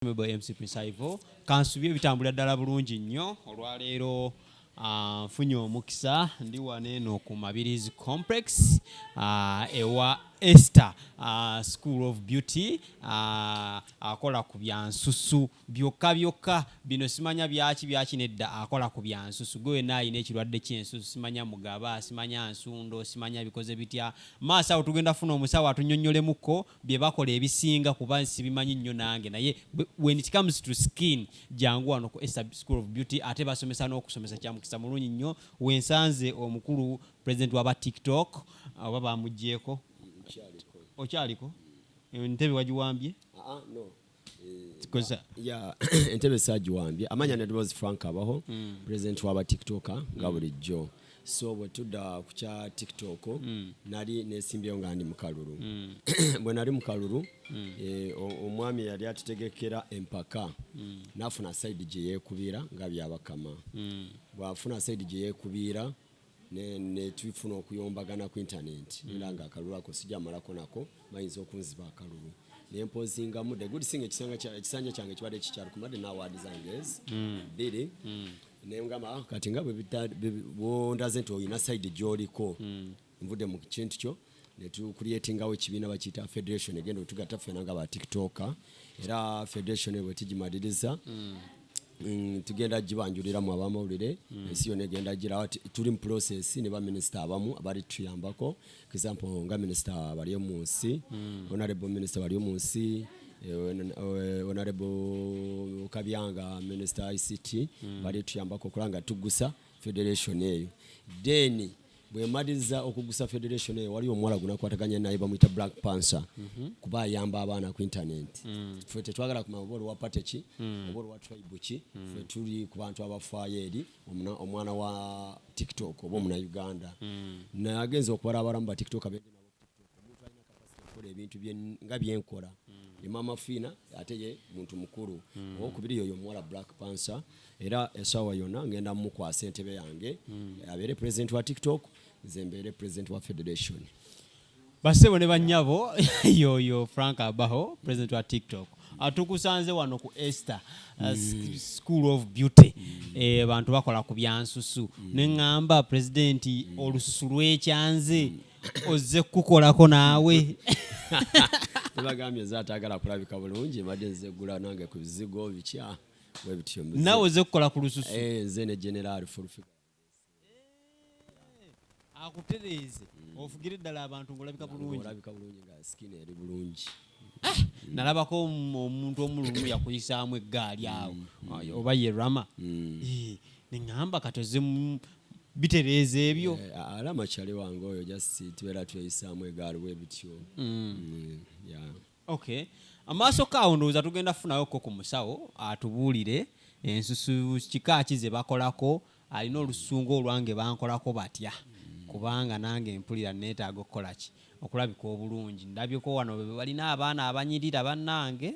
MC Prisaivo kansubye bitambula ddala bulungi nnyo olwaleero nfunye omukisa ndi waneeno ku Mabirizi Complex ewa Esther School of Beauty akola ku byansusu byokka bino simanya byaki nedda akola ku byansusu gwe nayi n'ekirwadde ky'ensusu simanya mugaba simanya nsundo simanya bikoze bitya maasa awo tugenda funa omusawo atunnyonnyolemuko bye bakola ebisinga kuba sibimanyi nnyo nange naye when it comes to skin jangu wano ku Esther School of Beauty ate basomesa n'okusomesa kya mukisa mulungi nnyo wensanze omukulu president waba TikTok aba bamuggyeko Ochaliko entebe wagiwambye no koza ya entebe sagiwambye amanya ne was Frank Abaho president waba TikToker nga bulijjo so bwe tudda ku kya TikTok nali nesimbyeyo nga ndi mukalulu bwe nali mukalulu omwami yali atutegekera empaka nafuna side gye yeekubira nga byabakama bwafuna side gye yeekubira ne tufuna okuyombagana ku internet nga akalulu ako sijamalako nako bayinza okunziba akalulu nempozingamu the good thing ekisanja kyange kibadde kikyali kumadde n'awaadi zange biri nemugamba kati nga bwondaze nti oyina side gy'oliko nvudde mu kintu kyo netukuliyetingawo ekibiina bakiyita federation egenda otugatta ffena nga ba TikToker era federation bwe tugimaliriza tugenda gibanjulira mu abamawulire ensi yonna egenda gira tuli mu process ne ba minister abamu abali tuyambako for example nga minister bali mu nsi honorable minister bali mu nsi honorable Kabyanga minister ICT bali tuyambako kulanga tugusa federation eyo then bwe madiriza okugusa federation eyo wali omwala gunakwataganya naye bamuyita Black Panther kuba yamba abaana ku internet ffe tetwagala ku mabolo wa patechi obolo wa tribe ki ffe tuli ku bantu abafaayo eri omwana wa TikTok oba omuna Uganda na agenza okuwala abalamu ba TikTok abende nabo omuntu alina kapasite okukola ebintu nga byenkola ni mama fina ate ye muntu mukulu okubiri yoyo omwala Black Panther era Esaawa Yonna ngenda mukwasa entebe yange abere president wa TikTok zembere president wa federation basebo ne banyabo yoyo Frank Abaho president wa TikTok atukusanze wano ku Esther School of Beauty bantu bakola ku byansusu nengamba president olususu lwekyanze ozze kukolako naawe tebagambye zaatagala kulabika bulungi madenze gula nange ku bizigo bikya nawe ozze kukola ku lususu nze ne general fulfiga akutereze ofugire ddala abantu ngolabika bulungi nga skin eri bulungi nalabako omuntu omulungu yakuyisaamu eggaali awo oba ye rama neŋŋamba katoze bitereeza ebyo alama kyali wange oyo just tubeera tweyisaamu eggaali bwe bityo okay amaaso kaawo ndowooza tugenda funayoko ku musawo atubuulire ensusu kika ki ze bakolako alina olusungu olwange bankolako batya kubanga nange mpulira neetaaga okukola ki okulabika obulungi ndabyeko wano balina abaana abanyirira bannange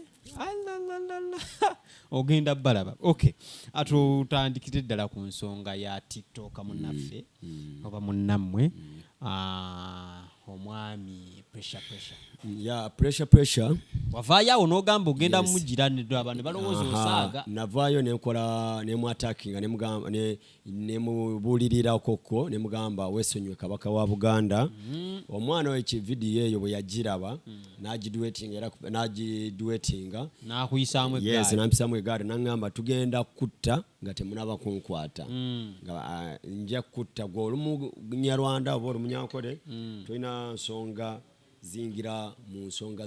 ogenda balaba okay atutandikire ddala ku nsonga ya TikTok munnaffe oba munnammwe omwami pressure wavaayo n'ogamba ogenda mujira abantu balowooza osaaga navaayo nenkola nemwatakinga nemugamba nemubuulirira koko nemugamba weesonywe kabaka wa Buganda omwana w'ekividiyo eyo bwe yagiraba nagiduetinga nakuyisaamu eggaali yes nampisaamu eggaali nangamba tugenda kutta nga temunaba kunkwata nga nja kutta gwe oli munyarwanda oba oli munyankole tolina nsonga zingira mu nsonga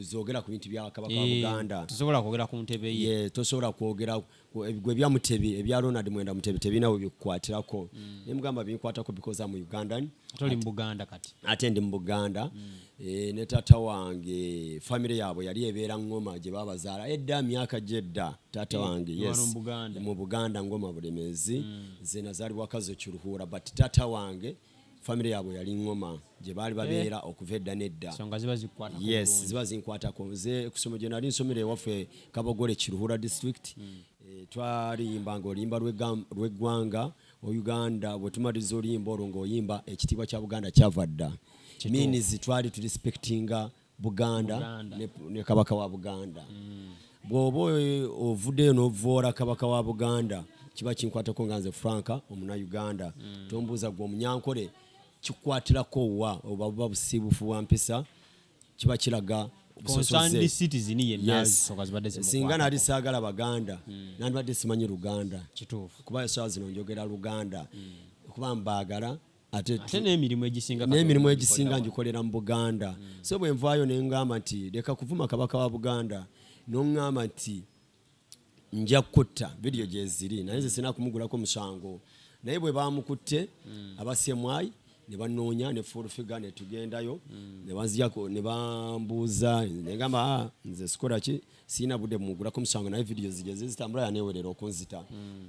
zogera ku bintu bya kabaka wa Buganda tosobola kwogera ku ntebe ye tosobola kwogera gwe bya mutebi ebya Ronald Mwenda mutebi tebinawo bikwatirako nemugamba binkwatako because mu Uganda toli mu Buganda kati ate ndi mu Buganda ne tata wange family yabo yali ebeera Ngoma gye babazaala edda myaka jedda tata wange yes mu Buganda Ngoma Bulemezi ze nazalibwa kazo kiruhura but tata wange family yabo yali Ngoma gye bali babeera okuva edda nedda songa ziba zikwata yes ziba zinkwatako nze kusoma gye nali nsomere waffe Kabogole Kiruhura district twaliyimbanga oluyimba lw'eggwanga Uganda bwe tumaliriza oluyimba olwo ng'oyimba ekitiibwa kya Buganda kyava dda means twali tu respectinga Buganda ne kabaka wa Buganda bw'oba ovuddeyo n'ovvoora kabaka wa Buganda kiba kinkwatako nga nze Franka omuna Uganda tombuuza gwe omunyankole kikwatirako wa oba buba busiibufu bwa mpisa kiba kiraga concerned citizen yenna singa nali saagala Baganda nandibadde simanyi Luganda kituufu kuba esaawa zino njogera Luganda kuba mbaagala ate n'emirimu egisinga ngikolera mu Buganda so bwe nvaayo ne ngamba nti leka kuvuma kabaka wa Buganda n'oŋŋamba nti nja kutta vidiyo gye ziri naye nze sina kumugulako musango naye bwe bamukutte abasemwayi ne banoonya ne full figure ne tugendayo ne banziyako ne bambuuza ne ngamba nze sikola ki sina budde mugulako musango naye vidiyo zige zitambula yaneewerera okunzita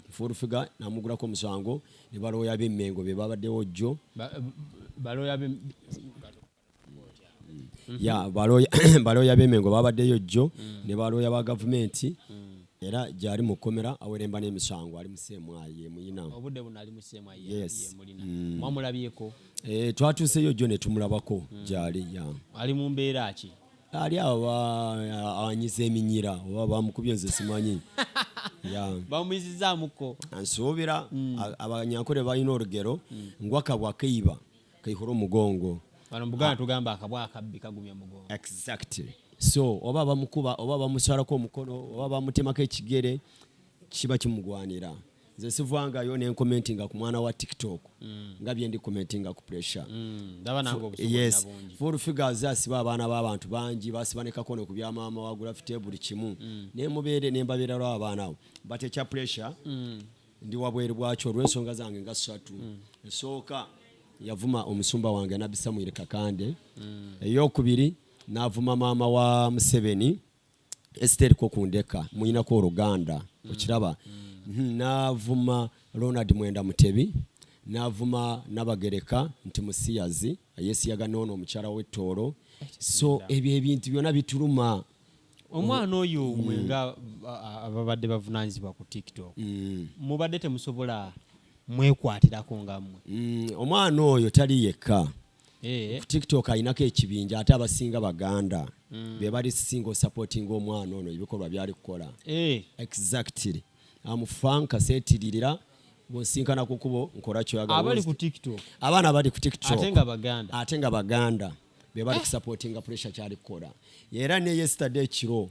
full figure namugulako musango ne balooya b'emmengo be babaddewo jjo balooya b'emmengo babaddeyo jjo ne balooya ba gavumenti era gyali mu kkomera aweremba n'emisango ali museemwayi ye muyina obudde buno ali museemwayi ye mulina mwamulabyeko twatuuseyo jjo ne tumulabako gyali ali mu mbeera ki ali awanyiza eminyira oba bamukubye nze simanyi bamuyizizaamuko nsuubira abanyankole balina olugero ngwakabwa keiba kaihura omugongo bano Buganda tugamba akabwa akabbi kagumya mugongo exactly so oba bamukuba oba bamusarako omukono oba bamutemako ekigere kiba kimugwanira nze sivangayo ne commentinga ku mwana wa TikTok nga bye ndi commentinga ku pressure yes full figures asiba abaana b'abantu bangi basiba ne kakono ku byamaama wagula fite buli kimu ne mubeere ne mbabeera lwa abaana abo but ekya pressure ndi wabweru bwakyo olw'ensonga zange nga ssatu esooka yavuma omusumba wange Nabisa Mwire Kakande ey'okubiri navuma maama wa Museveni Esther Kokundeka muyina ko Luganda okiraba navuma Ronald Mwenda Mutebi navuma Nabagereka nti musiyazi yesiyaga nono omukyala w'Ettoolo so ebyo ebintu byonna bituluma omwana oyo mwenga ababadde bavunanyizibwa ku TikTok mubadde temusobola mwekwatirako nga mmwe omwana oyo tali yekka ku TikTok ayinako ekibinja ate abasinga Baganda be bali single supporting omwana ono ebikolwa byali kukola exactly amufanka seetirira bonsinkana ku kubo nkola kyoyagala abali ku TikTok abaana abali ku TikTok ate nga Baganda be bali supporting pressure kyali kukola era ne yesterday kiro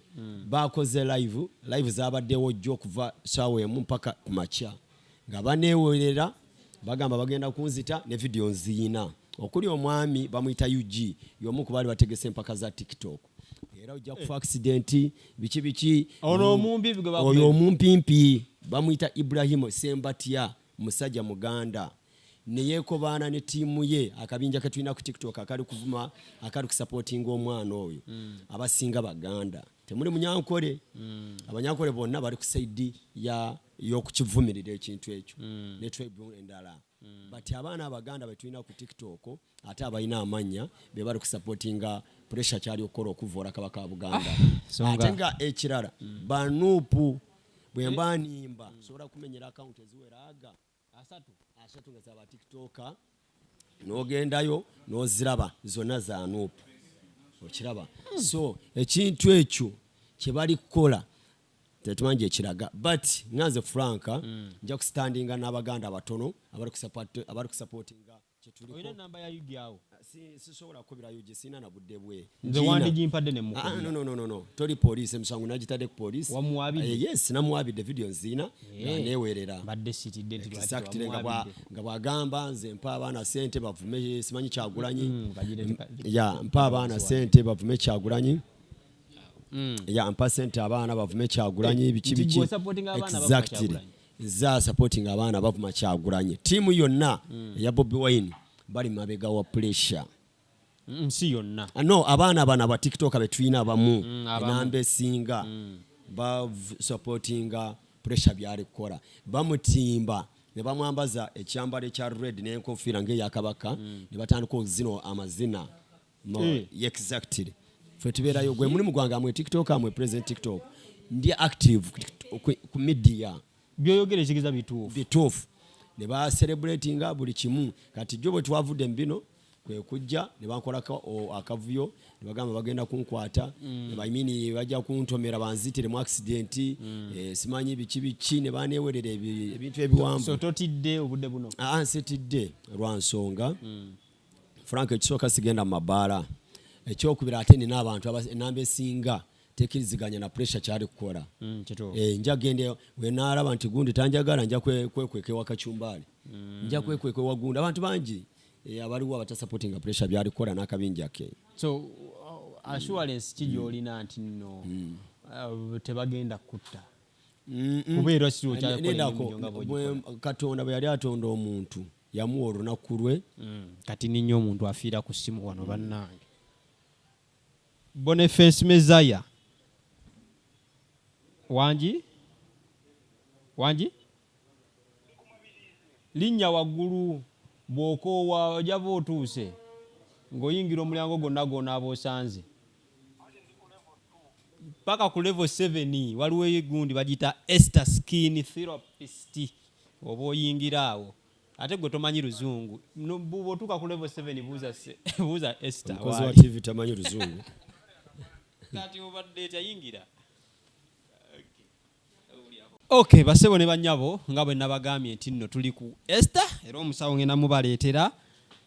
bakoze live zabaddewo jjo kuva sawa emu mpaka ku makya nga baneewerera bagamba bagenda kunzita ne video nziina okuli omwami bamuyita UG yomu kubali bategese empaka za TikTok era ojja kufa accident biki ono omumpi bigwe bakubye oyo omumpimpi bamuyita Ibrahim Sembatia musajja Muganda neyeko baana ne tiimu ye akabinja katulina ku TikTok akali kuvuma akali kusupporting omwana oyo abasinga Baganda temuli munyankole abanyankole bonna bali ku side ya yokukivumirira ekintu ekyo ne tribe endala but abaana Abaganda betulina ku TikTok ate abalina amanya be bali kusupportinga pressure kyali okukola okuvoora kabaka wa Buganda ate nga ekirala banuupu bwe mbanimba sobola kumenyera account eziweraga asatu nga zaba TikTok n'ogendayo n'oziraba zonna za nuupu okiraba so ekintu ekyo kye bali kukola tetumanyi ekiraga but nganze Franka nja kustandinga n'Abaganda abatono abali kusupportinga kyetuli oyina namba ya yugi awo sisobola kubira yugi sina na budde bwe nze wandi jimpadde ne muko no toli police msangu najitade ku police wamuwabide yes namuwabide video nzina newerera badde city denti exactly nga bagamba nze mpa abaana sente bavume simanyi kyagulanyi ya mpa abaana sente bavume kyagulanyi ya mpa sente abaana bavume kyagulanyi biki exactly za supporting abaana bavuma kyagulanyi timu yonna ya Bobi Wine bali mabega wa pressure si yonna no abaana bana ba TikTok betwina abamu nambe singa ba supportinga pressure byali kukola bamutimba ne bamwambaza ekyambalo ekya red n'enkofiira ng'eyakabaka ne batandika okuzino amazina exactly fetuberayo gwe muri mugwanga amwe TikTok amwe present TikTok ndi active ku media byoyogere kigiza bituufu ne ba celebratinga buli kimu kati jjo bwe twavudde mbino kwe kujja ne bankolako akavuyo ne bagamba bagenda kunkwata bayimini bajja kuntomera banzitire mu accident simanyi biki ne banewerera ebintu ebiwambu. So totidde obudde buno? Nsitidde lwa nsonga Frank ekisooka sigenda mu mabaala, ekyokubiri ate nina abantu enamba esinga tekiriziganya na pressure kyali kukola. Nja gende we naalaba nti gundi tanjagala nja kwekweka wakachumbali, nja kwekweka wagundi abantu bangi abaliwo abatasupportinga pressure byali kukola n'akabinja ke. So assurance kijolina nti no tebagenda kutta kubeera kiro kyakola Katonda bwe yali atonda omuntu yamuwa olunaku lwe. Kati ninyo omuntu afiira ku ssimu wano bannange. Boniface Mezaya wangi linnya waggulu bw'okoowa ojaba otuuse ng'oyingira omulyango gwonna aba osanze paka ku level 7 waliwo egundi bagiyita Esther Skin Therapist oba oyingira awo ate gwe tomanyi luzungu bw'otuuka ku level 7 buuza Esther mukozi wa TV tamanyi luzungu kati obadde tayingira. Okay, basebo ne banyabo nga bwe nabagambye nti nno tuli ku Esther era omusawo ngenda mubaleetera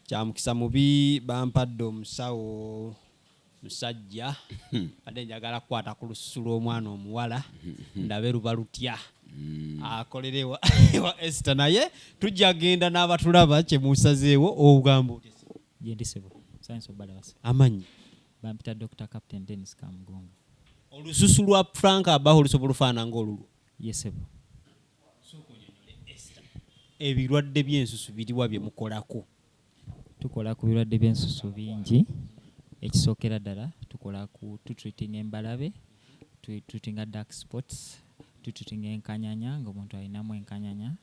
kyamukisa mubi bampadde omusawo musajja ate njagala kukwata ku lususu lw'omwana omuwala ndabe luba lutya akolerewa Esther naye tujja genda n'abatulaba kye musazeewo obugambo Jendisebo science of balance amanyi bampita Dr. Captain Dennis Kamugonga. Olususu lwa Frank Abaho lusobola okufaanana ng'olulwo? Yesebo. Ebirwadde by'ensusu biriwa bye mukolako? Tukola ku birwadde by'ensusu bingi. Ekisookera ddala tukola ku tutreating embalabe, tutreating dark spots, tutreating enkanyanya ng'omuntu alinamu enkanyanya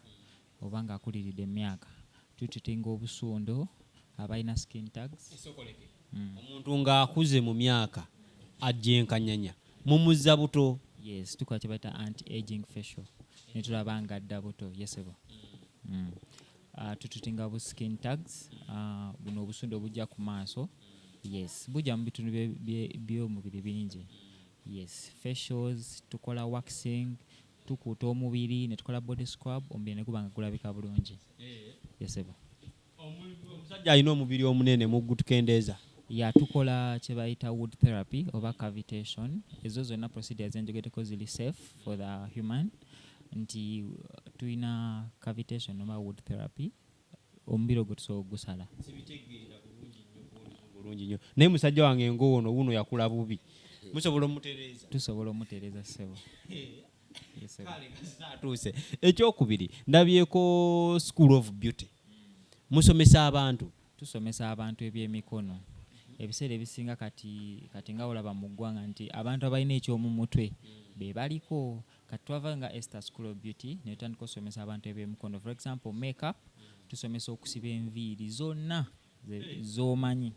oba ng'akuliridde emyaka, tutreating obusundo abalina skin tags. Omuntu ng'akuze mu myaka ajja enkanyanya mumuzza buto? Yes, tukola kye bayita anti-aging facial ne tulaba nga adda buto. Yesebo. Tutreatinga bu skin tags, buno obusundo obujja ku maaso. Yes, bujja mu bitundu by'omubiri bingi. Yes, facials, tukola waxing, tukuuta omubiri ne tukola body scrub, omubiri ne guba nga gulabika bulungi. Yesebo. Omusajja alina omubiri omunene muggutukendeeza? Tukola kye bayita wood therapy oba cavitation. Ezo zonna procedures enjogeddeko ziri safe for the human. Nti tulina cavitation oba wood therapy omubiri ogwo tusobola ogusala. Bulungi nnyo. Naye musajja wange ng'ono wuno yakula bubi. Musobola omutereeza? Tusobola omutereeza ssebo. Atuuse. Ekyokubiri ndabyeko School of Beauty. Musomesa abantu? Tusomesa abantu ebyemikono. Ebiseera ebisinga kati nga olaba mu ggwanga nti abantu abalina ekyomu mutwe be baliko. Kati twava nga Esther School of Beauty ne tutandika okusomesa abantu ebyemikono. For example, makeup tusomesa okusiba enviiri zonna z'omanyi.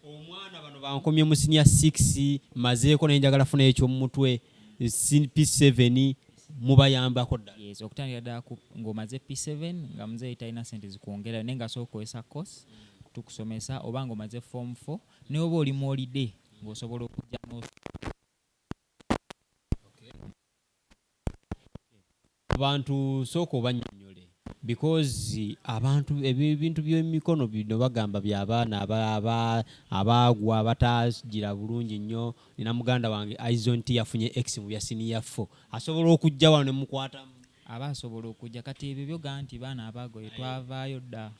Omwana bano bankomye mu senior 6 mazeeko naye njagala funa ekyomu mutwe P7 mubayambako ddala? Yes, okutandika ddala ng'omaze P7 nga muzeeyi talina sente zikwongera naye nga sooka okozesa course tukusomesa, oba ng'omaze form 4 ne oba oli mu holiday ng'osobola okujjamu. Abantu sooka obannyonnyole because abantu ebintu by'emikono bino bagamba by'abaana abaagwa abatagira bulungi nnyo. Nina muganda wange Aizonti yafunye X mu bya senior 4 asobola okujja wano ne mukwatamu? Aba asobola okujja. Kati ebyo byoga nti baana abaagoye twavaayo dda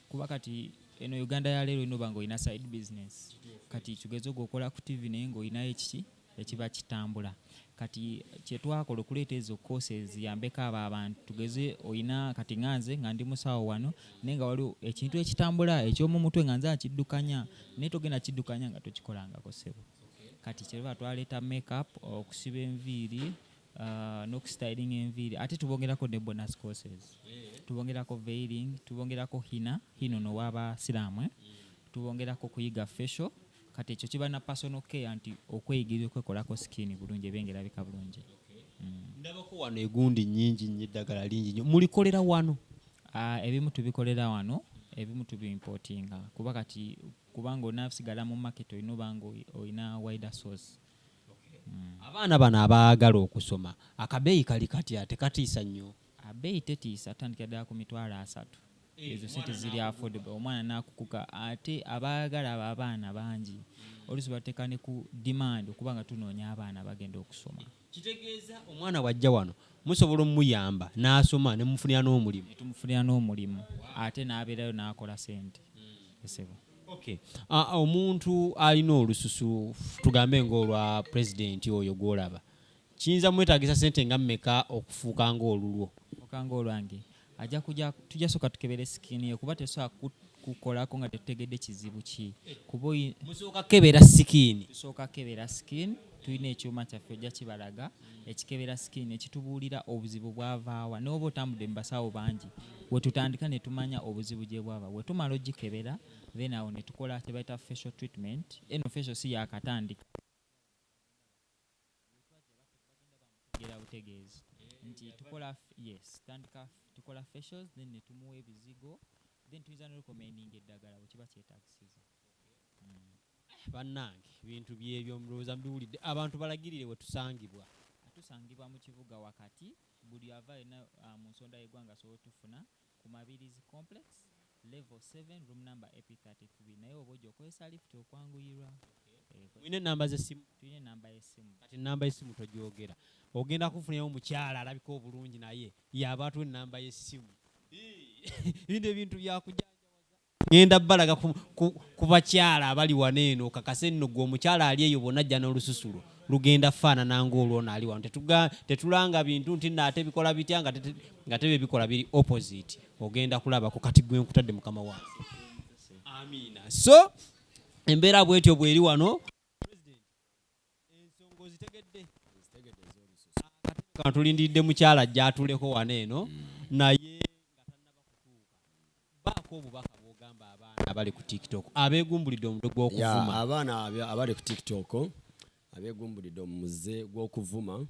kuba kati eno Uganda ya leero inoba ng'olina side business. Kati kigezo gwokola ku TV naye ng'olinayo ekiki ekiba kitambula. Kati kyetwakola okuleeta ezo courses yambeko abo abantu tugeze oyina kati nganze nga ndi musawo wano naye nga waliwo ekintu ekitambula ekyomu mutwe nga nze akiddukanya naye togenda kiddukanya nga tokikolangako ssebo. Kati kyeba twaleeta makeup, okusiba enviiri, n'okustyling enviiri, ate tubongerako ne bonus courses. Tubongerako veiling, tubongerako hino n'ow'abasiraamu, tubongerako kuyiga facial. Kati ekyo kiba na personal care nti okweyigirira okwekolako skin bulungi ebengerabika bulungi. Ndabako wano egundi nnyingi nnyo eddagala lingi nnyo mulikolera wano? Ebimu tubikolera wano, ebimu tubimportinga kuba kati kubanga onaasigala mu market olina obanga olina wider source. Abaana bano abaagala okusoma akabeeyi kali kati ate katiisa nnyo. Abeeyi tetiisa atandikira ddala ku $300. Ezo sente ziri affordable omwana n'akukuka ate abaagala abo abaana bangi oluusi bateeka ne ku demand okubanga tunoonya abaana bagenda okusoma. Kitegeeza omwana wajja wano musobola omuyamba n'asoma ne mufunira n'omulimu. Tumufunira n'omulimu ate n'abeerayo n'akola sente. Okay. Omuntu alina olususu tugambe ng'olwa pulezidenti oyo gw'olaba kiyinza mwetaagisa sente nga mmeka okufuuka ng'olulwo? Okanga olwange ajja kujja tujja soka tukebere sikini kuba tesobola kukolako nga tetutegedde kizibu ki kuba musooka kebera sikini. Tusooka kebera sikini tulina ekyuma kyaffe ojja kibalaga ekikebera sikini ekitubuulira obuzibu bwavaawa n'oba otambudde mu basawo bangi we tutandika ne tumanya obuzibu gye bwava we tumala ogikebera then awo ne tukola kye bayita facial treatment. Eno facial si yakatandika gera butegeezi nti tukola tukola facials then ne tumuwa ebizigo then tuyinza n'orecommending eddagala bwe kiba kyetaagisiza. Bannange ebintu byebyo mulowooza mbiwulidde. Abantu balagirire we tusangibwa. Tusangibwa mu kibuga wakati buli ava alina mu nsonda y'eggwanga asobola tufuna ku Mabirizi complex level 7 room number EP33 naye oba ojja okozesa lift okwanguyirwa. Mulina ennamba z'essimu? Tulina ennamba y'essimu. Kati ennamba y'essimu togyogera ogenda kufunirayo omukyala alabika obulungi naye yaba atuwa ennamba y'essimu. Bino ebintu byakujanjawaza. Ngenda balaga ku bakyala abali wano eno kakase nno gwe omukyala ali eyo bonna ajja n'olususulo lugenda faanana ng'olwona ali wano. Tetulanga bintu nti naate bikola bitya nga tebe bikola biri opposite. Ogenda kulabako kati gwe nkutadde mukama wange. Amiina. So embeera bwetyo bweri wano ensonga ozitegedde. Kati tulindiridde mukyala ajja atuleko wano eno naye nga tannaba kutuuka. Baako obubaka bw'ogamba abaana abali ku TikTok abeegumbulidde omutwe gw'okuvuma. Abaana abali ku TikTok abeegumbulidde omuze gw'okuvuma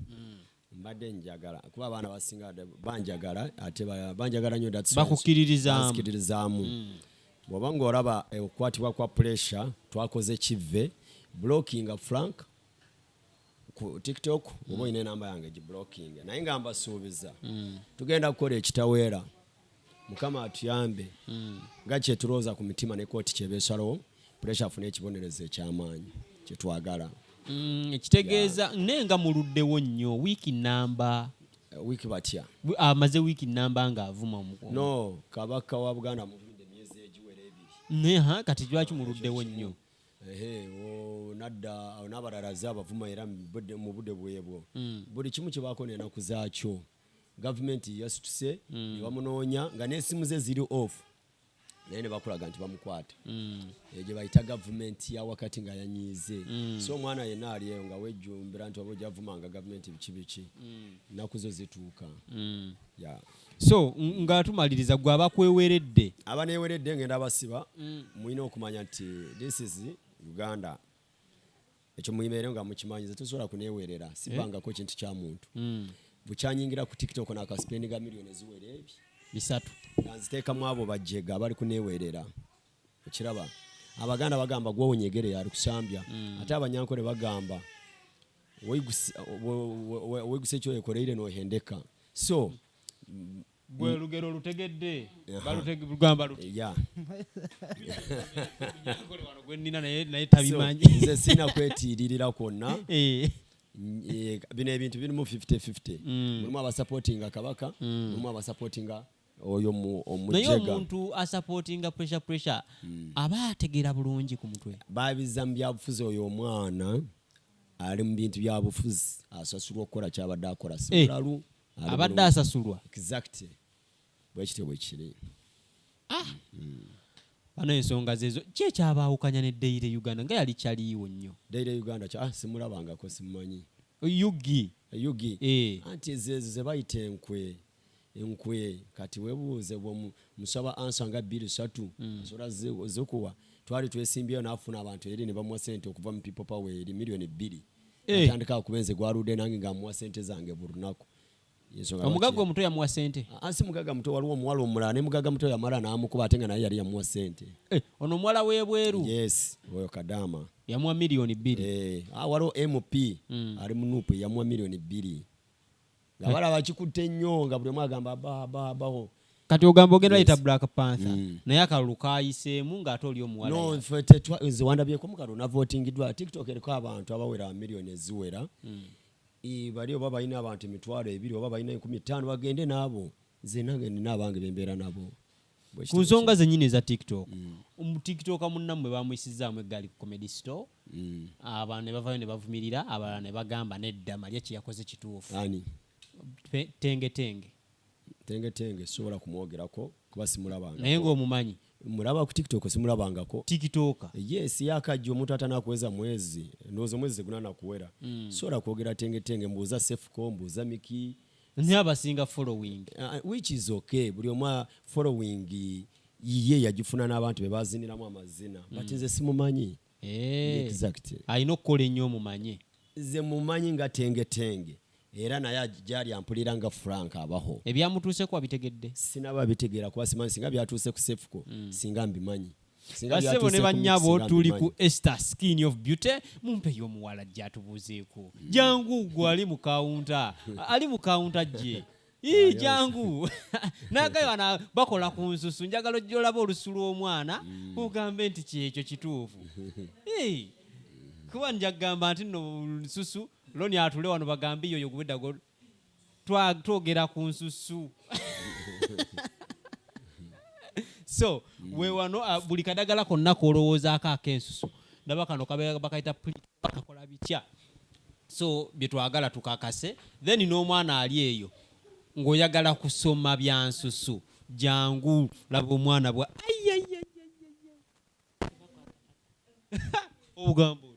mbadde njagala kuba abaana basinga banjagala ate banjagala nnyo bakukkiririzaamu. Bw'oba ng'olaba okukwatibwa kwa pressure twakoze kive blocking Frank ku TikTok oba olina enamba yange giblocking naye nga mbasuubiza tugenda kukola ekitaweera Mukama atuyambe nga kyetulowooza ku mitima ne kooti kyebeesalawo pressure afune ekibonerezo eky'amaanyi kyetwagala. Ekitegeeza nenga muluddewo nnyo wiiki namba wiiki batya amaze wiiki namba ng'avuma omukono. No kabaka wa Buganda muvudde emyezi egiwera ebiri. Kati lwaki muluddewo nnyo? Nadda n'abalala abavuma era mu budde bwebwo buli kimu kye baako n'ennaku zaakyo. Gavumenti yasituse ne bamunoonya nga n'essimu ze ziri off naye ne bakulaga nti bamukwata. Gye bayita gavumenti ya wakati nga yanyiize. So omwana yenna aliyo nga wejjumbira nti oba ojja vumanga gavumenti biki nnaku zo zituuka. So nga tumaliriza gwe abakweweredde abaneweredde ngenda abasiba mulina okumanya nti this is Uganda. Ekyo muyimeere nga mukimanyiza tosobola kuneewerera sibangako kintu kya muntu. Bukyanyingira ku TikTok n'akasipendinga miliyoni eziwera ebi 3 nga nziteekamu abo bajjega abali kuneewerera. Ekiraba Abaganda bagamba gw'owonyegere yali kusambya ate Abanyankole bagamba weeguse ekyo ekoleire n'ohendeka. So gwe lugero lutegedde balugamba luti gwe nnina naye tabimanyi. Nze sina kwetiiririra kwonna. Bino ebintu birimu 50-50. Mulimu abasupportinga kabaka mulimu abasupportinga oyo omujega. Naye omuntu asupportinga pressure aba ategeera bulungi ku mutwe. Babizza mu byabufuzi oyo omwana ali mu bintu byabufuzi asasulwa okukola kyabadde akola simulalu abadde asasulwa. Exactly bwekityo bwekiri. Bano ensonga zezo kyekyabawukanya ne Daily Uganda nga yali kyaliiwo nnyo. Daily Uganda simulabangako simumanyi. Yugi anti ze bayita enkwe kati webuuze musaba ansa nga 2-3 asobola zikuwa. Twali twesimbyeyo n'afuna abantu eri ne bamuwa sente okuva mu People Power eri miliyoni 2. Atandika okubenze gwalude nange nga amuwa sente zange buli lunaku. Omugaga omuto yamuwa sente. Asi mugaga muto waliwo omuwala omulala ne mugaga muto yamala n'amukuba ate nga naye yali yamuwa sente. Ono omuwala w'ebweru. Yes, oyo Kadama. Yamuwa milioni 2. Waliwo MP ali mu Nuupu yamuwa milioni 2. Nga balaba kikutte nnyo nga buli omu agamba abaho. Kati ogamba ogenda bayita Black Panther. Naye akalulu kayiseemu ng'ate oli omuwala. No, nze wandabyeko mu kalulu navotingidwa. TikTok eriko abantu abawera miliyoni eziwera. Bali oba balina abantu 2,000 oba balina 15,000 bagende nabo. Nze nange nina abange bembeera nabo. Ku nsonga zennyini eza TikTok. TikTok munnammwe bamuyisizaamu eggaali ku Comedy Store. Abantu ne bavayo ne bavumirira, abalala ne bagamba nedda Maria kye yakoze kituufu. Ani? Tenge. Sobola kumwogerako kuba simulabanga. Naye ng'omumanyi. Mulaba ku TikTok simulabangako. TikTok. Yes, yakajja omuntu atanakuweza mwezi. Ndowooza omwezi gunana kuwera. Sobola kwogera tenge mbuuza Sefuko, mbuuza Miki. Nze abasinga following. Which is okay. Buli omu following ye yagifuna n'abantu be baziniramu amazina. But nze simumanyi. Exactly. Alina okukola ennyo omumanye. Nze mumanyi nga tenge. Era naye gyali ampulira nga Frank Abaho. Ebyamutuuseko abitegedde. Sinaba bitegeera kuba simanyi singa byatuuse ku Sefuko singa mbimanyi. Basebo ne bannyabo tuli ku Esther Skin of Beauty mumpe y'omuwala gyatubuuzeeko. Jangu gwe ali mu kawunta. Ali mu kawunta gye. Jangu. Nakayana bakola ku nsusu njagala ojja olaba olusu lw'omwana ugambe nti kyekyo kituufu. Kuba njagamba nti no lususu loni atule wano bagambi yoyo gubeddago twogera ku nsusu. So we wano buli kadagala konna kolowoozaako ak'ensusu ndaba kano bakayita bakakola bitya. So bye twagala tukakase then n'omwana ali eyo ng'oyagala kusoma bya nsusu jangu laba omwana bwa obugambo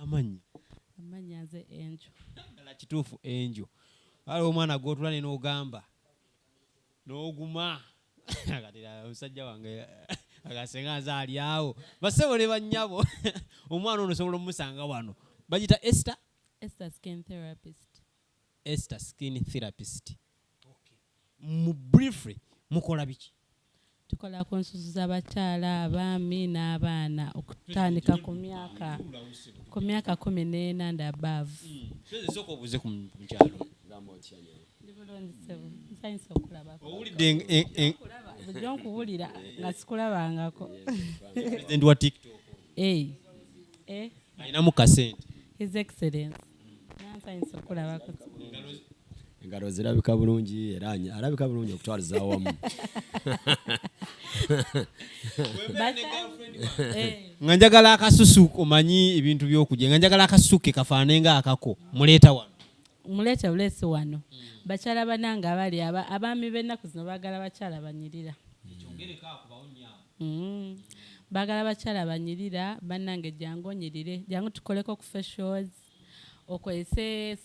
amanyi aze enjo dala kituufu enjo ali omwana gw'otula ne n'ogamba n'oguma akatira omusajja wange agasenga azaali awo basebo ne bannyabo omwana ono osobola omusanga wano bagita Esther Skin Therapist. Esther Skin Therapist. Mu briefly mukola biki? Tukola ku nsusu z'abakyala abaami n'abaana okutandika ku myaka 14 and above. Soko obuze ku mukyalo. Owulidde bujja nkuwulira nga sikulabangako. President wa TikTok. Alinamu kasente. His Excellency. Nansanyisa okulabako. Engalo zirabika bulungi era alabika bulungi okutwaliza awamu. Nga njagala akasusu omanyi ebintu by'okujja nga njagala akasusu ke kafaane nga akako muleeta wano. Muleeta bulesi wano. Bakyala bananga abali abaami b'ennaku zino baagala bakyala banyirira. Baagala bakyala banyirira bannange jangu onyirire jangu tukoleko ku facials okozese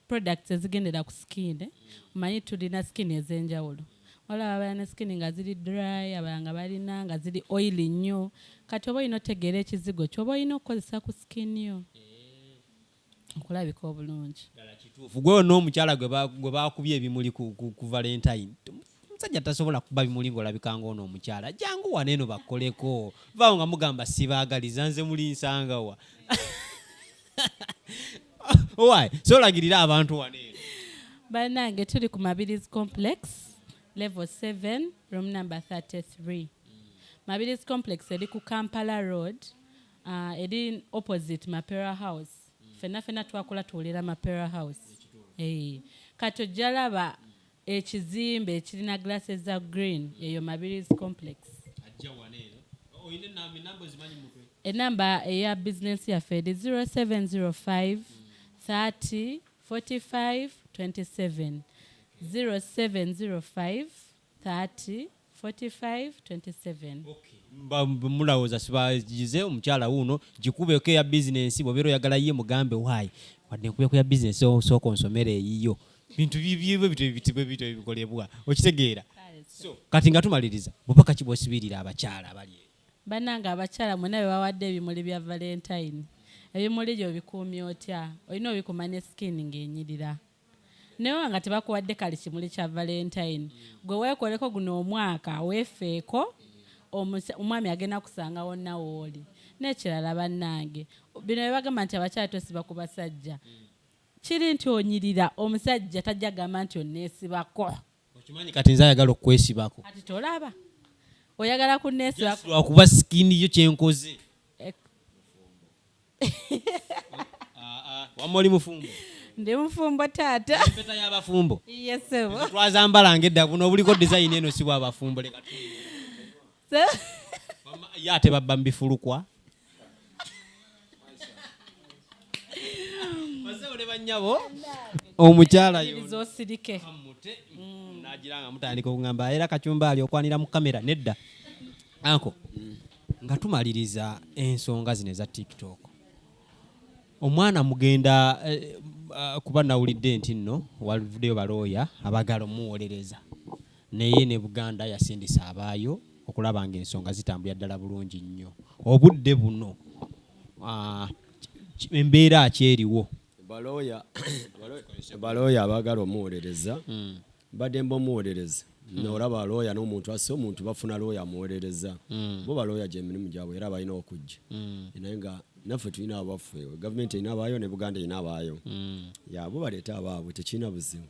products ezigendera ku skin. Omanyi tulina skin ez'enjawulo. Wala abalina skin nga ziri dry abalanga balina nga ziri oily nnyo kati oba olina otegeera ekizigo ky'oba olina okukozesa ku skin yo okulabika obulungi. Gwe n'omukyala gwe baakubye ebimuli ku Valentine omusajja tasobola kuba bimuli ng'olabika ng'ono omukyala jangu wano eno bakoleko vaawo nga mugamba sibaagaliza nze muli nsangawa. Why? So lagirira abantu wano eno. Bannange tuli ku Mabilis Complex level 7 room number 33. Mabilis Complex eri ku Kampala Road eri opposite Mapera House. Fena twakola tuwulira Mapera House. Kati ojja laba ekizimbe ekirina glasses za green eyo Mabilis Complex. Enamba eya business yaffe eri 0705 30 45 27 0705 30 45 27. Mulawooza sibagize omukyala wuno gikubeko ya business bw'obeera oyagala ye mugambe wayi wadde nkubeko ya business osooka onsomere eyiyo bintu bibyo ebikolebwa okitegeera. So kati nga tumaliriza bupaka kibosibirira abakyala abali bannanga abakyala mwena bebawadde ebimuli bya Valentine ebimuli gyo bikuumya otya olina obikuma ne skin ng'enyirira newe nga tebakuwadde kali kimuli kya Valentine gwe weekoleko guno omwaka weefeeko omwami agenda kusanga wonna wooli n'ekirala bannange bino bye bagamba nti abakyala tosiba ku basajja kiri nti onyirira omusajja tajja gamba nti onneesibako okimanyi kati nze ayagala okwesibako kati tolaba oyagala kunneesibako lwakuba sikini yo kyenkoze wamma oli mufumbo ndi mufumbo taata empeta y'abafumbo yesebo twazambalanga edda buno obuliko design eno si bw'abafumbo leka ye ate babba mu bifulukwa basebo ne bannyabo omukyala osirike n'agiranga mutandika okugamba era kacumbaali okwanira mu kamera nedda anko nga tumaliriza ensonga zino eza TikTok omwana mugenda kuba nawulidde nti nno walivuddeyo balooya abagala omuwolereza naye ne Buganda yasindisa abaayo okulaba nga ensonga zitambulira ddala bulungi nnyo obudde buno embeera ki eriwo balooya abagala omuwolereza badde mba omuwolereza n'olaba looya n'omuntu asse omuntu bafuna looya amuwolereza bo balooya gy'emirimu gyabwe era balina okujja naye nga naffe tulina abaffe gavumenti erina abaayo ne Buganda erina abaayo bo baleeta abaabwe tekirina buzibu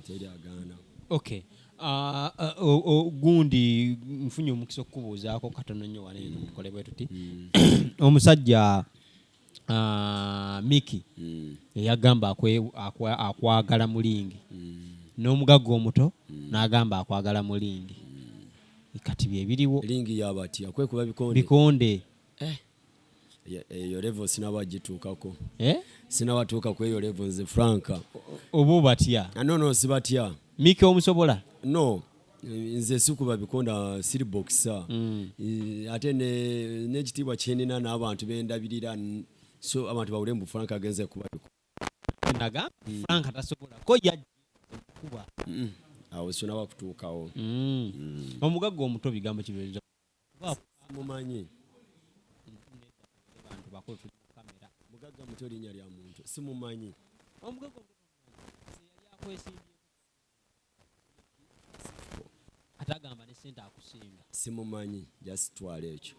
teri agaana okay gundi nfunye omukisa okukubuuzaako katono nnyo waneeno tukole bwe tuti omusajja Miki eyagamba akwagala mulingi n'omugagga omuto n'agamba akwagala mulingi kati bye biriwo lingi yabatya kwekuba bikonde eyo level sinaba gituukako sinabatuuka ku eyo level nze Franka oba batya no sibatya Miki omusobola no nze sikuba bikonda siri boxer ate n'ekitiibwa kyenina n'abantu bendabirira so abantu bawule mbu Franka agenze kuba naga Franka tasobola ko yajja kuba awo sinaba kutuukawo omugagga omuto bigambo kibeeza mumanyi abantu bakulu tuli ku kamera mugagga muto linnya lya muntu simumanyi omugagga omuto yali akwesimbye atagamba ne sente akusinga simumanyi just twala ekyo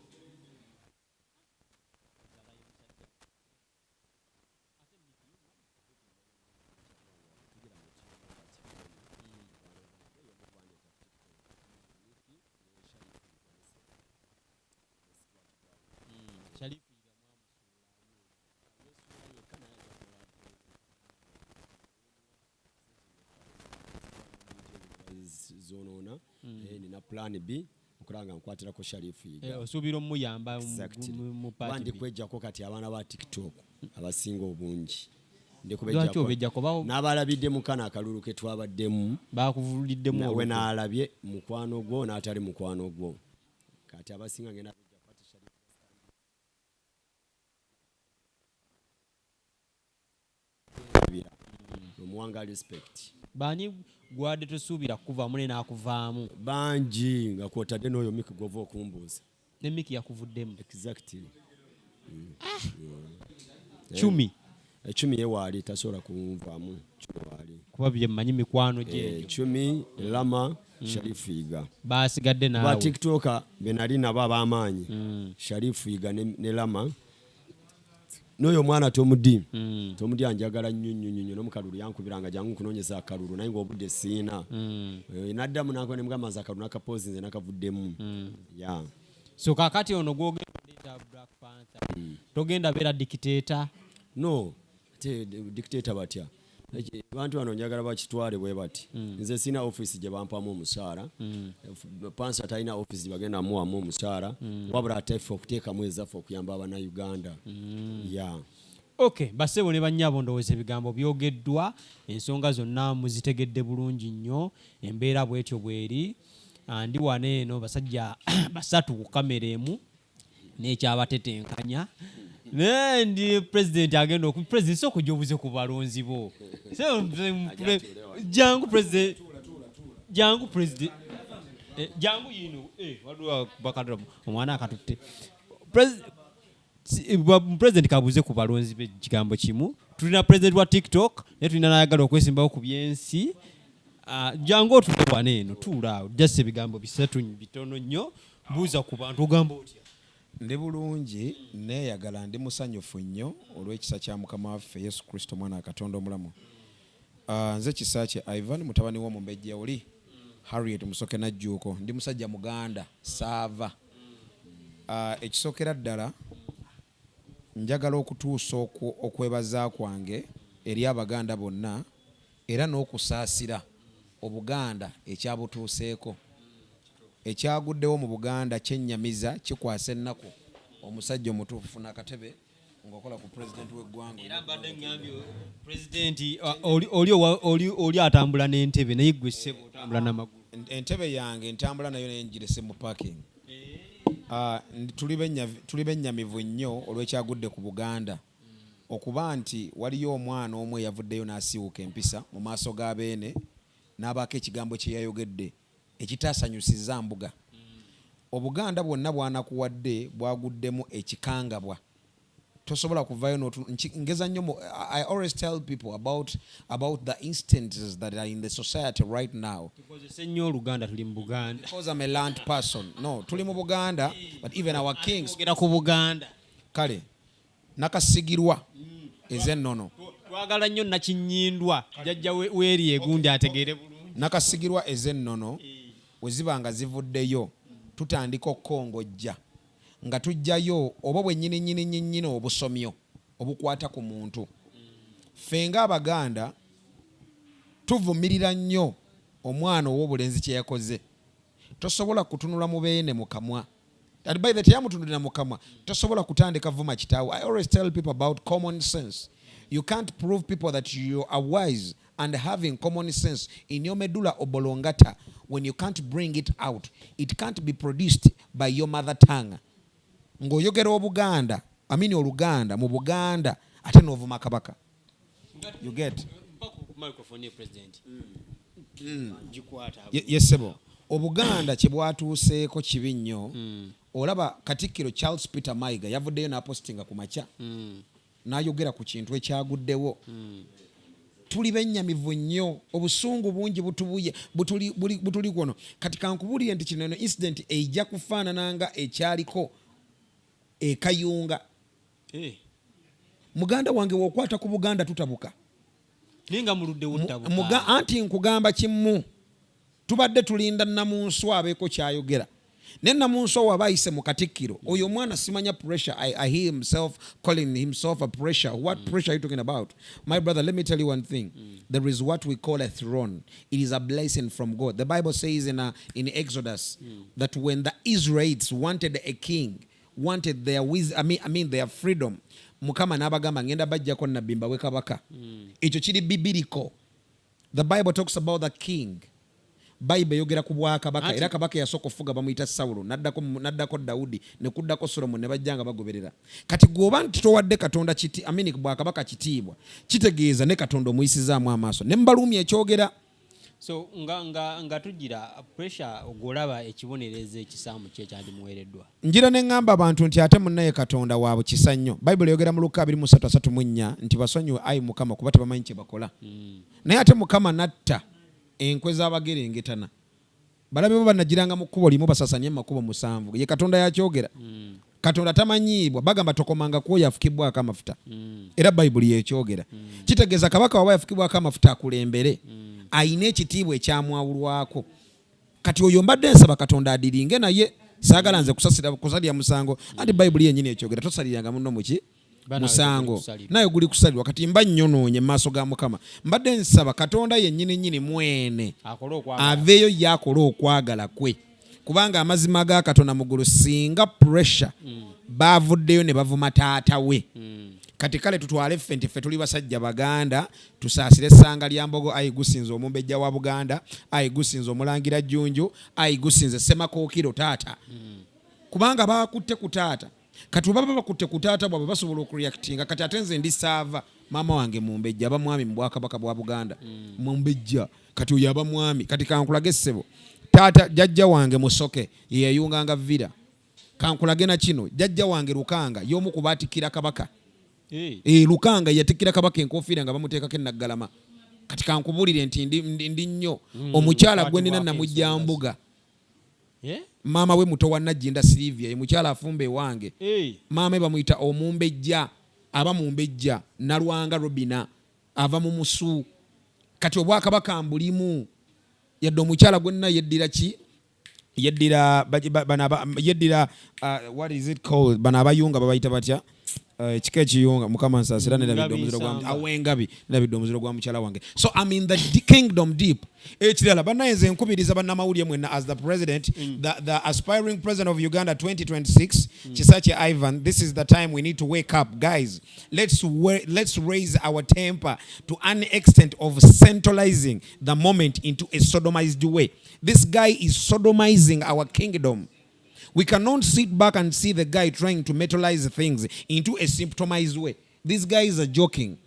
zonona nina plan B okulanga nkwatirako Sharifu yiga osuubira omuyamba mu party bandi kwejjako kati abaana ba TikTok abasinga obungi n'abalabidde mu kana akalulu ke twabaddemu bakuvuliddemu nawe n'alabye mukwano gwo n'atali mukwano gwo kati abasinga ngenda omuwanga respect bani gwadde tosuubira kuvaamu ne naakuvaamu bangi nga kwotadde n'oyo Miki gwova okumbuuza ne Miki yakuvuddemu exactly Cumi ye waali tasobola kunvaamu Cumi waali kuba bye mmanyi mikwano gye Cumi Lama Sharifu yiga baasigadde naawe ba TikToker be nali nabo ab'amaanyi Sharifu yiga ne Lama n'oyo omwana Tomudi anjagala nnyo n'omukalulu yankubiranga jangu nkunoonyeza akalulu naye ng'obudde siina n'addamu naako ne mugamba akalulu nakapoozi nze nakavuddemu so kaakati ono gwogenda oleeta Black Panther togenda beera dictator no ate dictator batya abantu bano njagala bakitwale bwe bati nze sina office gye bampamu omusaala Pansa talina office gye bagenda muwamu omusaala wabula ateffe okuteekamu ezaffe okuyamba abannayuganda okay basebo ne bannyabo ndowooza ebigambo byogeddwa ensonga zonna muzitegedde bulungi nnyo embeera bwetyo bweri ndi wane eno basajja basatu ku kamera emu n'ekyabatetenkanya ndi president agenda president so kujobuze ku balonzi bo jangu president jangu yino wadwa bakadra omwana akatutte president kabuze ku balonzi be kigambo kimu tulina president wa TikTok naye tulina n'ayagala okwesimbawo ku byensi. Jangu otuule wano eno tuulaawo just ebigambo bisatu bitono nnyo buuza ku bantu ogamba otya. Ndi bulungi neeyagala ndi musanyufu nnyo olw'ekisa kya Mukama waffe Yesu Kristo mwana wa Katonda omulamu. Nze kisa kye Ivan mutabani w'omumbejja oli Harriet Musoke Najjuuko ndi musajja Muganda saava. Ekisookera ddala njagala okutuusa okwebaza kwange eri Abaganda bonna era n'okusaasira Obuganda ekyabutuuseeko. Ekyaguddewo mu Buganda kyennyamiza kikwasa ennaku omusajja omutuufu n'akatebe ng'okola ku president w'eggwanga. Era mbadde ngambye president oli atambula n'entebe naye ggwe ssebo otambula n'amagulu. Entebe yange ntambula nayo naye ngirese mu parking. Tuli bennyamivu nnyo olw'ekyagudde ku Buganda okuba nti waliyo omwana omu eyavuddeyo n'asiiwuka empisa mu maaso ga beene n'abaako ekigambo kye yayogedde ekitaasanyusizza mbuga. Obuganda bwonna bwanakuwadde bwaguddemu ekikangabwa. Tosobola kuvaayo ngeza nnyo. I always tell people about the instances that are in the society right now. Because nnyo Oluganda tuli mu Buganda. Because I'm a land person. No, tuli mu Buganda, but even our kings. Ogera ku Buganda. Kale, nakasigirwa ez'ennono. Twagala nnyo Nakinnyindwa jjajja weeri egundi ategeere bulungi. Nakasigirwa ez'ennono bwe ziba nga zivuddeyo tutandika okukongojja nga tujjayo oba bwennyini obusomyo obukwata ku muntu. Ffe ng'Abaganda tuvumirira nnyo omwana ow'obulenzi kye yakoze. Tosobola kutunula mu beene mu kamwa. By the time tunulira mu kamwa tosobola kutandika vuma kitaawo. I always tell people about common sense. You can't prove people that you are wise and having common sense in your medulla oblongata when you can't bring it out. It can't be produced by your mother tongue. Ng'oyogera Obuganda, Oluganda mu Buganda ate n'ovuma Kabaka. You get? Microphone president. Yes sebo. Obuganda kye bwatuuseeko kibi nnyo. Olaba Katikkiro Charles Peter Mayiga yavuddeyo n'apostinga ku makya. N'ayogera ku kintu ekyaguddewo. Tuli bennyamivu nnyo, obusungu bungi butuli kono. Kati kankubulire nti kino incident ejja kufaanana nga ekyaliko Kayunga. Muganda wange w'okwata ku Buganda tutabuka. Ninga muludde wutabuka. Anti nkugamba kimu. Tubadde tulinda Namunswa abeeko kyayogera. Ne Namunswa wabayise mu Katikkiro. Oyo mwana simanya pressure. I hear himself calling himself a pressure. What pressure are you talking about? My brother, let me tell you one thing. There is what we call a throne. It is a blessing from God. The Bible says in Exodus that when the Israelites wanted a king, wanted their their freedom, Mukama n'abagamba ngenda bajjako nabbi mbawe kabaka. Ekyo kiri biblical. The Bible talks about the king. Bible yogera ku bwakabaka era kabaka yasooka okufuga bamuyita Sawulo naddako Dawudi ne kuddako Solomon ne bajjanga bagoberera. Kati gwoba nti towadde Katonda bwakabaka kitiibwa kitegeeza ne Katonda omuyisizaamu amaaso ne mbalumya ekyogera. So nga tugira pressure ogolaba ekibonerezo ekisaamu kye kyandimuweereddwa. Njira ne ngamba abantu nti ate munnaye Katonda waabwe kisa nnyo. Bible yogera mu Luka 23:34 nti basonyiwe ayi Mukama kuba tebamanyi kye bakola. Naye ate Mukama natta enkwe z'abagerengetana. Balabe bo banagiranga mu kkubo limu basasanye mu makubo 7. Ye Katonda yakyogera. Katonda tamanyiibwa bagamba tokomanga kwoyo afukibwako amafuta. Era Bible yekyogera. Kitegeeza kabaka waabwe afukibwako amafuta akulembere. Ayina ekitiibwa ekyamwawulwako. Kati oyo mbadde nsaba Katonda adiringe naye saagala nze kusalira musango. Ati Bible yennyini ekyogera tosaliranga munno muki musango. Naye guli kusalirwa kati mba nnyonoonye mu maaso ga Mukama. Mbadde nsaba Katonda yennyini mwene aveeyo yakola okwagala kwe. Kubanga amazima ga Katonda mu ggulu singa pressure baavuddeyo ne bavuma taata we. Kati kale tutwale ffe nti ffe tuli basajja Baganda tusaasire essanga lya Mbogo ayi gusinze omumbejja wa Buganda ayi gusinze omulangira Jjunju ayi gusinze Semakookiro taata. Kubanga baakutte ku taata. Kati baba bakutte ku taata bwabwe basobola okureactinga. Kati ate nze ndi saava maama wange mumbejja aba mwami mu Bwakabaka bwa Buganda mumbejja kati oyo aba mwami. Kati kankulage ssebo taata jjajja wange Musoke ye yayunganga Vira. Kankulage na kino jjajja wange Lukanga y'omu ku baatikira Kabaka. Lukanga yatikira kabaka enkofiira nga bamuteekako ennaggalama. Kati kankubulire nti ndi nnyo omukyala gwe nina namujja mbuga. Maama we muto wa Najjinda Silvia ye mukyala afumba ewange. Maama bamuyita omumbejja, aba mumbejja Nalwanga Robina ava mu musu. Kati obwakabaka mbulimu yadde omukyala gwe nina yeddira ki? Yeddira what is it called? Bana abayunga babayita batya? Kika ekiyunga mukama nsasira nerabidde omuziro gwa awengabi nerabidde omuziro gwa mukyala wange. So I'm in the kingdom deep. Ekirala banayenze nkubiriza bannamawulire mwenna as the president, the aspiring president of Uganda 2026, Kisache Ivan, this is the time we need to wake up, guys. Let's raise our temper to an extent of centralizing the moment into a sodomized way. This guy is sodomizing our kingdom. We cannot sit back and see the guy trying to metalize things into a symptomized way. These guys are joking.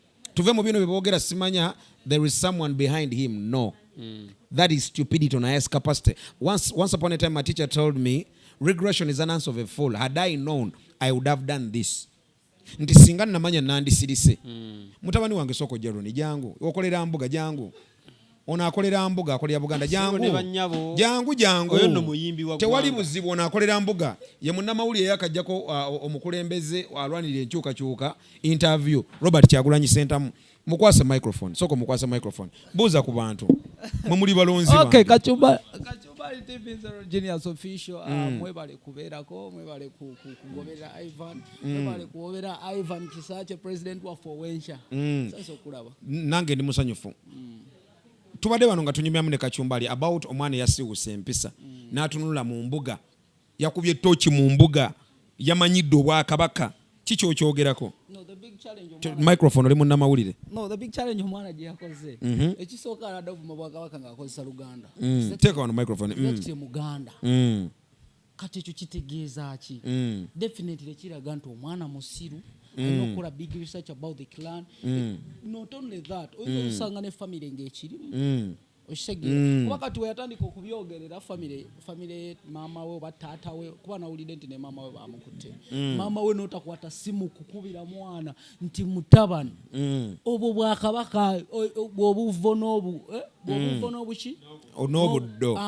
There is someone behind him. No. That is stupidity on highest capacity. Once upon a time, my teacher told me, regression is an answer of a fool. Had I known, I would have done this. Nti singa namanya nandisirise. Mutabani wange soko jeroni jangu. Okolera mbuga jangu. Ono akolera mbuga akolera Buganda jangu tewali buzibu ono akolera mbuga ye munnamawulire yakajjako omukulembeze alwanirira enkyukakyuka interview Robert Kyagulanyi Center mukwase microphone soko mukwase microphone buuza ku bantu muli balonzi okay Kachumba TV Genius official mwebale kubeerako mwebale kugoberera Ivan mwebale kugoberera Ivan Kisache president wa Fowensha sasa okulaba nange ndi musanyufu tubadde wano nga tunyumyamu ne Kachumbali about omwana yasiwuse empisa n'atunula mu mbuga yakubye tochi mu mbuga yamanyidde obwakabaka kiki okyogerako microphone oli munnamawulire the big challenge omwana gye yakoze ekisooka alada obuma bwakabaka ng'akozesa Luganda teeka wano microphone Muganda kati ekyo kitegeeza ki definitely kiraga nti omwana musiru alina big research about the clan not only that oyinza osanga ne family ng'ekirimu oshitegera wakati weyatandika okubyogerera family mama we oba taata we kuba nawulidde nti ne mama we bamukutte mama we n'otakwata simu kukubira mwana nti mutabani obwo bwakabaka bw'obuvo n'obuki n'obuddo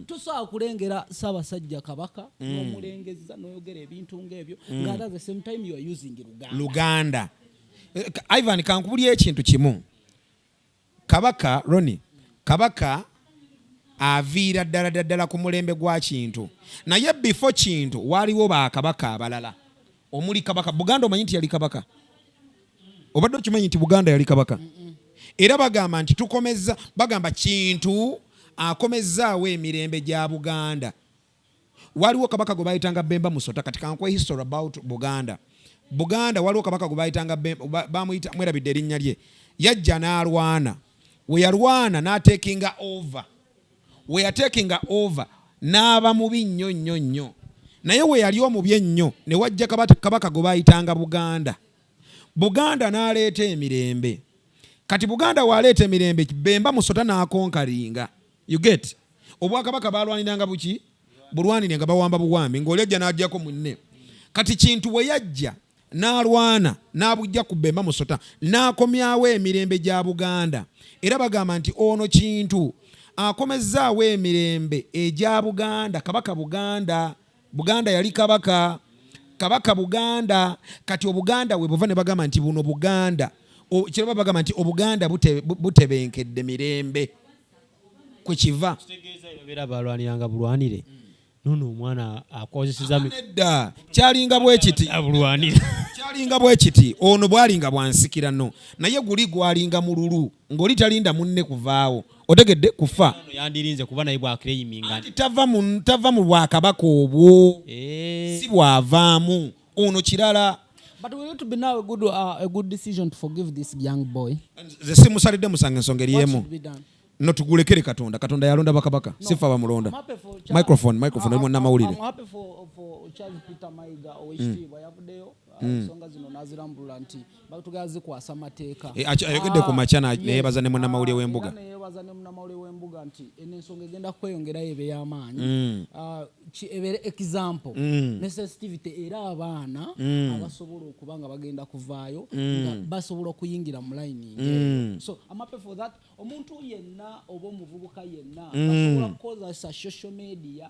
tosobola kulengera Ssaabasajja Kabaka n'omulengeza n'oyogera ebintu ng'ebyo nga at the same time you are using Luganda. Ivan kankubulya ekintu kimu Kabaka Ronnie Kabaka aviira ddala ku mulembe gwa kintu naye before kintu waliwo bakabaka abalala omuli Kabaka Buganda omanyi nti yali kabaka obadde okimanyi nti Buganda yali kabaka era bagamba nti tukomeza bagamba kintu akomezzaawo emirembe gya Buganda waliwo kabaka gwe bayitanga Bemba Musota kati kankwe history about Buganda waliwo kabaka gwe bayitanga bamuyita mwerabidde erinnya lye yajja n'alwana we yalwana n'atekinga over n'aba mubi nnyo naye we yali omubi ennyo ne wajja kabaka gwe bayitanga Buganda n'aleeta emirembe kati Buganda waleeta emirembe Bemba Musota n'akonkaringa you get obwakabaka balwaniranga buki bulwanire nga bawamba buwambi ng'oli ajja n'ajjako munne kati kintu we yajja n'alwana n'abujja ku Bemba Musota n'akomyawo emirembe gya Buganda era bagamba nti ono kintu akomezzaawo emirembe egya Buganda kabaka Buganda yali kabaka Buganda kati obuganda we bova ne bagamba nti buno Buganda kiraba bagamba nti obuganda butebenkedde mirembe kwe kiva kitegeeza era balwaniranga bulwanire nono omwana akozeseza nedda kyalinga bwe kiti ono bwalinga bwansikira no naye guli gwalinga mululu ng'oli talinda munne kuvaawo otegedde kufa yandirinze kuba naye bwakreiminga tava mu bwakabaka obwo si bwavaamu ono kirala. But will it be now a good decision to forgive this young boy? Ze simusalidde musange ensonga eriemu no tugulekere Katonda yalonda bakabaka sifa bamulonda. Microphone emu namawulire. I'm happy for Charles Peter Mayiga owekitiibwa yavuddeyo ensonga zino n'azirambulula nti batugazi kwasa amateeka ayogedde ku makya neyebaza ne munnamawulire w'embuga nebaza ne munamawulire w'embuga nti ensonga egenda kweyongerayo ebe y'amaanyi ebere example ne sensitivity era abaana abasobola okuba nga bagenda kuvaayo nga basobola okuyingira mu lining so I'm happy for that omuntu yenna oba omuvubuka yenna basobola kukozesa social media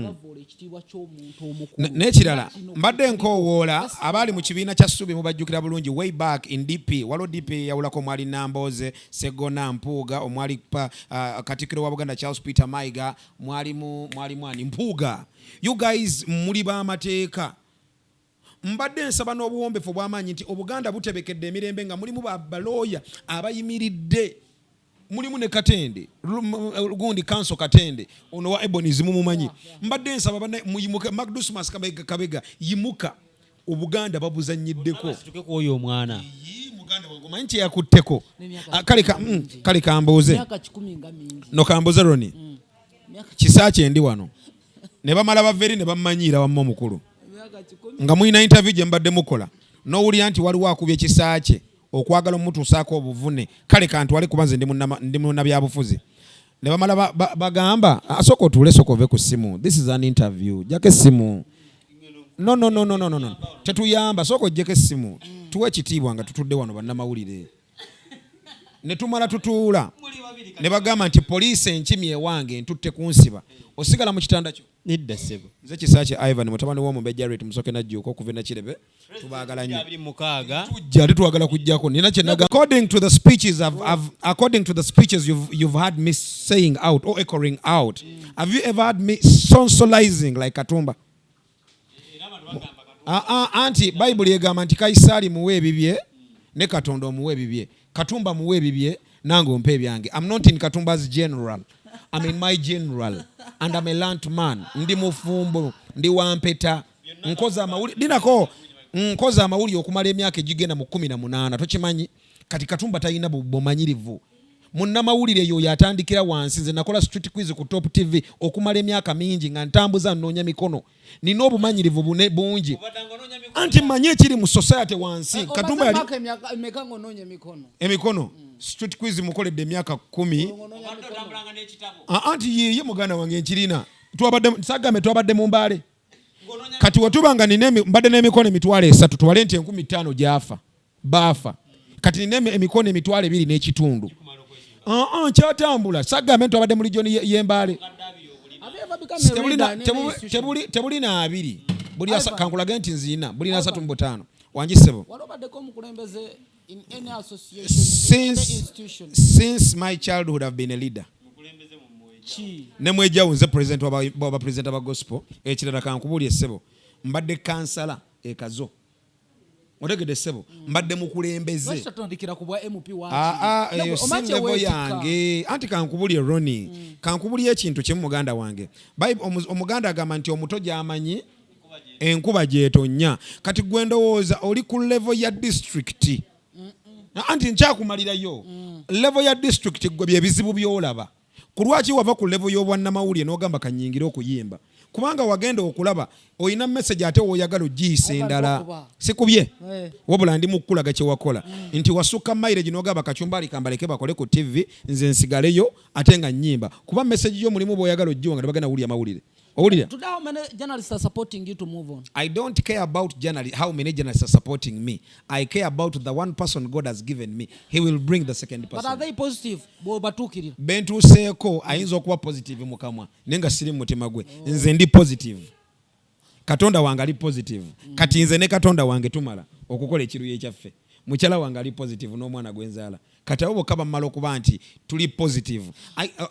bavoola ekitiibwa ky'omuntu omukulu n'ekirala mbadde nkoowoola abaali mu kibiina kya Ssubi mubajjukira bulungi way back in DP waliwo DP yawulako omwali Nambooze Segona Mpuuga omwali Katikkiro wa Buganda Charles Peter Mayiga mwalimu ani Mpuuga you guys muli b'amateeka mbadde nsaba n'obuwombefu bw'amaanyi nti Obuganda butebekedde emirembe nga mulimu balooya abayimiridde mulimu ne Katende gundi Council Katende ono wa Ebonies mumumanyi mbadde nsaba muyimuke Magdusmas Kabega yimuka Obuganda babuzannyiddeko tukeko oyo omwana Muganda wangomanyi kye yakutteko kale kambuuze no kambuuze Roni kisakye ndi wano ne bamala baveri ne bammanyiira wamma omukulu nga mulina interview gye mbadde mukola n'owulira nti waliwo akubye kisakye okwagala omutuusaako obuvune kale kantwale kuba nze ndi munnabyabufuzi ne bamala bagamba asooka otuule sooka ove ku ssimu this is an interview jjako essimu no tetuyamba sooka ojjeko essimu tuwe ekitiibwa nga tutudde wano bannamawulire ne tumala tutuula ne bagamba nti poliisi enkimi ewange ntutte kunsiba osigala mu kitanda kyo nidda ssebo nze Kisakye Ivan mutabani w'omubejja rate musoke najjuuka okuva na Kirebe tubaagala nnyo tujja tetwagala kujjako nina kye naga according to the speeches you've had me saying out or echoing out have you ever had me sonsolizing like Katumba anti Bible egamba nti Kaisaali muwe ebibye ne Katonda omuwe ebibye Katumba muwe ebibye nange ompe ebyange I'm not in Katumba's general I'm in my general and I'm a land man ndi mufumbo ndi wampeta nkoza amawuli dinako nkoza amawuli okumala emyaka egigenda mu 18 tokimanyi kati Katumba talina bumanyirivu munnamawulire yoyo atandikira wansi nze nakola street quiz ku Top TV okumala emyaka mingi nga ntambuza nnoonya mikono nina obumanyirivu bungi anti mmanyi ekiri mu society wansi Katumba yali emikono street quiz mukoledde emyaka 10 anti ye muganda wange nkirina sagambe twabadde mu mbaale kati watubanga mbadde n'emikono emitwalo 3 tuwale nti 15,000 gyafa baafa kati nina emikono emitwalo 2 n'ekitundu kyatambula sagambe twabadde mu ligioni y'embaale tebuli na 2 buli kankulage nti nzina buli na 3 mu 5 wanjisebo in any association since my childhood I've been a leader nemwejawo nze president wa president aba gospel ekirala kankubulye ssebo mbadde kansala ekazo otegedde ssebo mbadde mukulembeze eyo si level yange anti kankubulye Ronnie kankubulye ekintu kimu muganda wange omuganda agamba nti omuto gy'amanyi enkuba gyetonya kati gwe ndowooza oli ku level ya district anti nkyakumalirayo level ya district gwe byebizibu byolaba kulwaki wava ku level y'obwannamawulire n'ogamba kanyingire okuyimba kubanga wagenda okulaba oyina message ate woyagala ogiyisa endala sikubye wabula ndi mukulaga kye wakola nti wasukka mileage n'ogamba kacumbali kambaleke bakole ku TV nze nsigaleyo ate nga nnyimba kuba message yo mulimu bw'oyagala ogiwa nga tebagenda wulya mawulire today how many journalists are supporting you to move on? I don't care about how many journalists are supporting me. I care about the one person God has given me. He will bring the second person. But are they positive? Bentu seko ayinza okuba positive mukamwa nenga siri mutima gwe nze ndi positive Katonda wange ali positive kati nze ne Katonda wange tumala okukola ekiruyi ekyaffe mukyala wange ali positive n'omwana gwenzala kati abo kaba mmala okuba nti tuli positive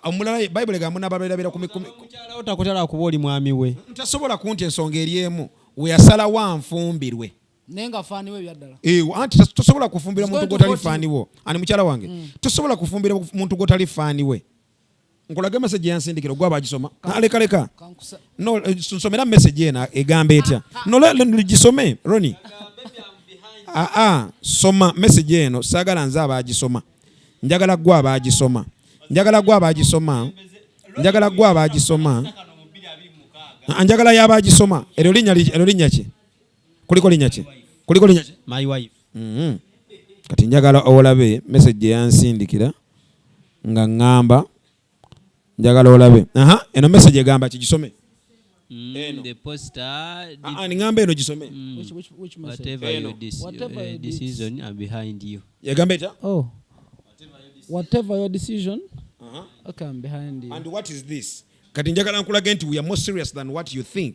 omulala Bible egamba n'ababeerabera ku mukyala otakutala akuba oli mwami we ntasobola kunti ensonga eri emu weyasala wanfumbirwe nenga faaniwe byaddala anti tosobola kufumbira muntu gwotali faaniwo ani mukyala wange tosobola kufumbira muntu gwotali faaniwe nkolage message yansindikira gwa bagisoma leka no nsomera message ena egamba etya no gisome Ronnie soma message eno sagala nze abagisoma njagala gwa abagisoma njagala yabagisoma ero linnya ki kuliko linnya ki my wife kati njagala olabe message yansindikira nga ŋŋamba njagala olabe eno message egamba kigisome The poster, niŋŋamba eno gisome Which message? whatever your Whatever your decision, I'm behind you. yegamba etya Oh. Whatever your decision. Okay, I'm behind you. and what is this kati njagala nkulage nti we are more serious than what you think